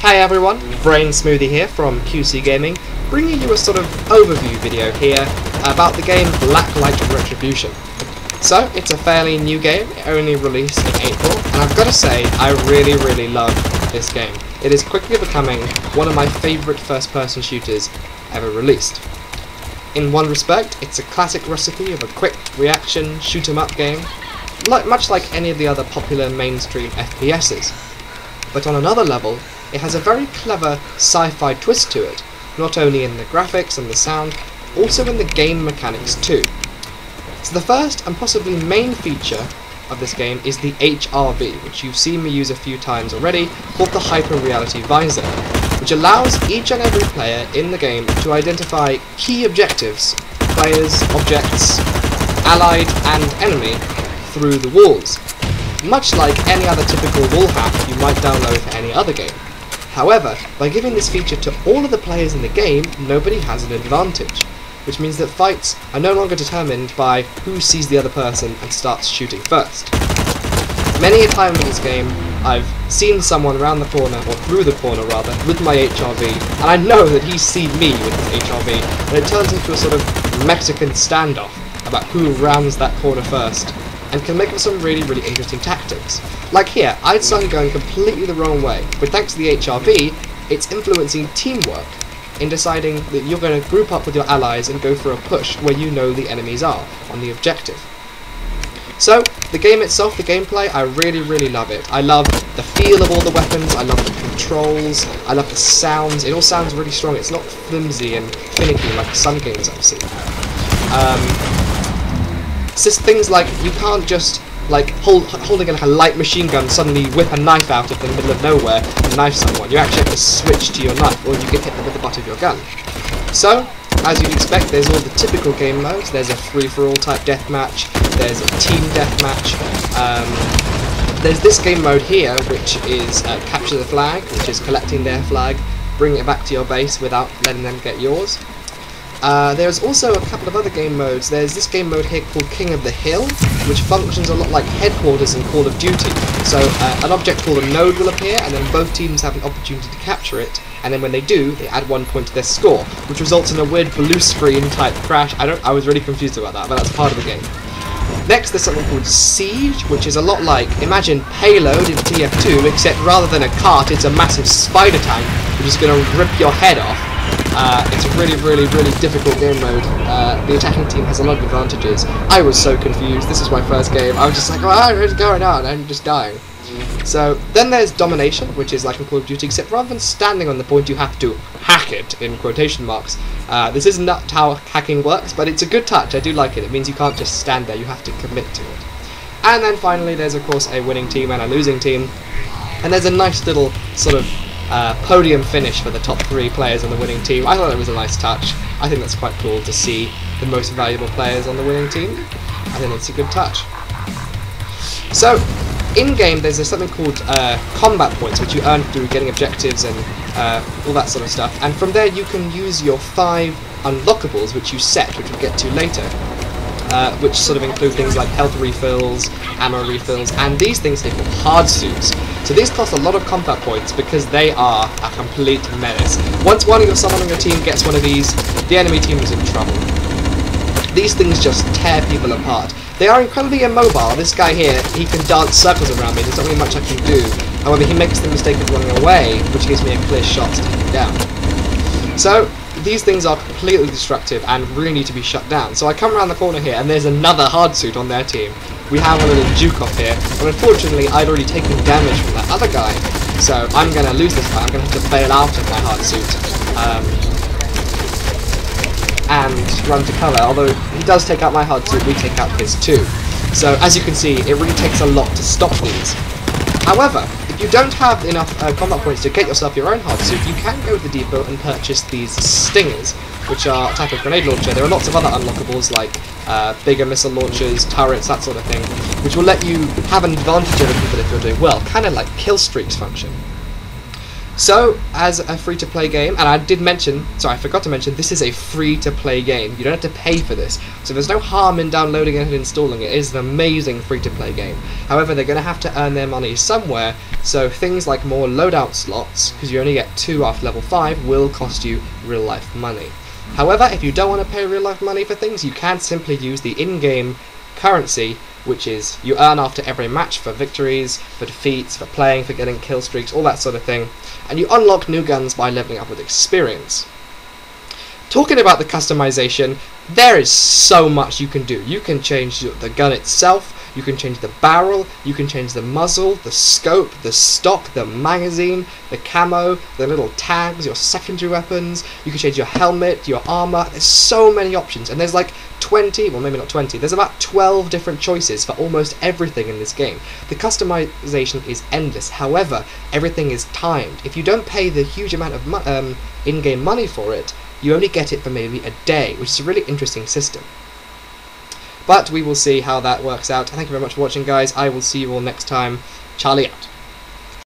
Hi everyone, Brain Smoothie here from QC Gaming, bringing you a sort of overview video here about the game Blacklight Retribution. So, it's a fairly new game, it only released in April, and I've got to say, I really love this game. It is quickly becoming one of my favourite first-person shooters ever released. In one respect, it's a classic recipe of a quick reaction shoot-'em-up game, much like any of the other popular mainstream FPSs. But on another level, it has a very clever sci-fi twist to it, not only in the graphics and the sound, also in the game mechanics too. So the first and possibly main feature of this game is the HRV, which you've seen me use a few times already, called the Hyper Reality Visor, which allows each and every player in the game to identify key objectives, players, objects, allied and enemy, through the walls, much like any other typical wall hack you might download for any other game. However, by giving this feature to all of the players in the game, nobody has an advantage, which means that fights are no longer determined by who sees the other person and starts shooting first. Many a time in this game, I've seen someone around the corner, or through the corner rather, with my HRV, and I know that he's seen me with his HRV, and it turns into a sort of Mexican standoff about who rounds that corner first, and can make up some really interesting tactics. Like here, I'd started going completely the wrong way, but thanks to the HRV, it's influencing teamwork in deciding that you're going to group up with your allies and go for a push where you know the enemies are on the objective. So, the game itself, the gameplay, I really love it. I love the feel of all the weapons, I love the controls, I love the sounds. It all sounds really strong, it's not flimsy and finicky like some games I've seen. It's just things like, you can't just, like, holding like a light machine gun, suddenly whip a knife out of the middle of nowhere and knife someone. You actually have to switch to your knife, or you get hit with the butt of your gun. So, as you'd expect, there's all the typical game modes. There's a free-for-all type deathmatch, there's a team deathmatch, there's this game mode here, which is capture the flag, which is collecting their flag, bringing it back to your base without letting them get yours. There's also a couple of other game modes. There's this game mode here called King of the Hill, which functions a lot like headquarters in Call of Duty. So an object called a node will appear, and then both teams have an opportunity to capture it, and then when they do, they add 1 point to their score, which results in a weird blue screen type crash. I was really confused about that, but that's part of the game. Next, there's something called Siege, which is a lot like, imagine Payload in TF2, except rather than a cart, it's a massive spider tank, which is going to rip your head off. It's a really difficult game mode. The attacking team has a lot of advantages. I was so confused. This is my first game. I was just like, what is going on? I'm just dying. So, then there's Domination, which is like in Call of Duty, except rather than standing on the point, you have to hack it, in quotation marks. This isn't how hacking works, but it's a good touch. I do like it. It means you can't just stand there, you have to commit to it. And then finally, there's of course a winning team and a losing team. And there's a nice little sort of podium finish for the top 3 players on the winning team. I thought it was a nice touch. I think that's quite cool to see the most valuable players on the winning team. I think it's a good touch. So, in-game there's something called combat points, which you earn through getting objectives and all that sort of stuff. And from there you can use your 5 unlockables, which you set, which we'll get to later. Which sort of include things like health refills, ammo refills, and these things they call hard suits. So these cost a lot of combat points because they are a complete menace. Once someone on your team gets one of these, the enemy team is in trouble. These things just tear people apart. They are incredibly immobile. This guy here, he can dance circles around me, there's not really much I can do. However, he makes the mistake of running away, which gives me a clear shot to take him down. So, these things are completely destructive and really need to be shut down. So I come around the corner here and there's another hard suit on their team. We have a little juke off here, and unfortunately I'd already taken damage from that other guy, so I'm going to lose this fight. I'm going to have to bail out of my hard suit and run to cover. Although he does take out my hard suit, we take out his too. So as you can see, it really takes a lot to stop these. However, if you don't have enough combat points to get yourself your own hard suit, you can go to the depot and purchase these stingers, which are a type of grenade launcher. There are lots of other unlockables like bigger missile launchers, turrets, that sort of thing, which will let you have an advantage over people if you're doing well, kind of like kill streaks function. So, as a free-to-play game, and I forgot to mention, this is a free-to-play game. You don't have to pay for this, so there's no harm in downloading it and installing it. It is an amazing free-to-play game. However, they're going to have to earn their money somewhere, So things like more loadout slots, because you only get 2 after level 5, will cost you real life money. However, if you don't want to pay real life money for things, you can simply use the in-game currency, which is you earn after every match for victories, for defeats, for playing, for getting kill streaks, all that sort of thing, and you unlock new guns by leveling up with experience. Talking about the customization, there is so much you can do. You can change the gun itself, you can change the barrel, you can change the muzzle, the scope, the stock, the magazine, the camo, the little tags, your secondary weapons, you can change your helmet, your armor. There's so many options, and there's like 20, well maybe not 20, there's about 12 different choices for almost everything in this game. The customization is endless, however, everything is timed. If you don't pay the huge amount of in-game money for it, you only get it for maybe a day, which is a really interesting system. But we will see how that works out. Thank you very much for watching, guys. I will see you all next time. Charlie out.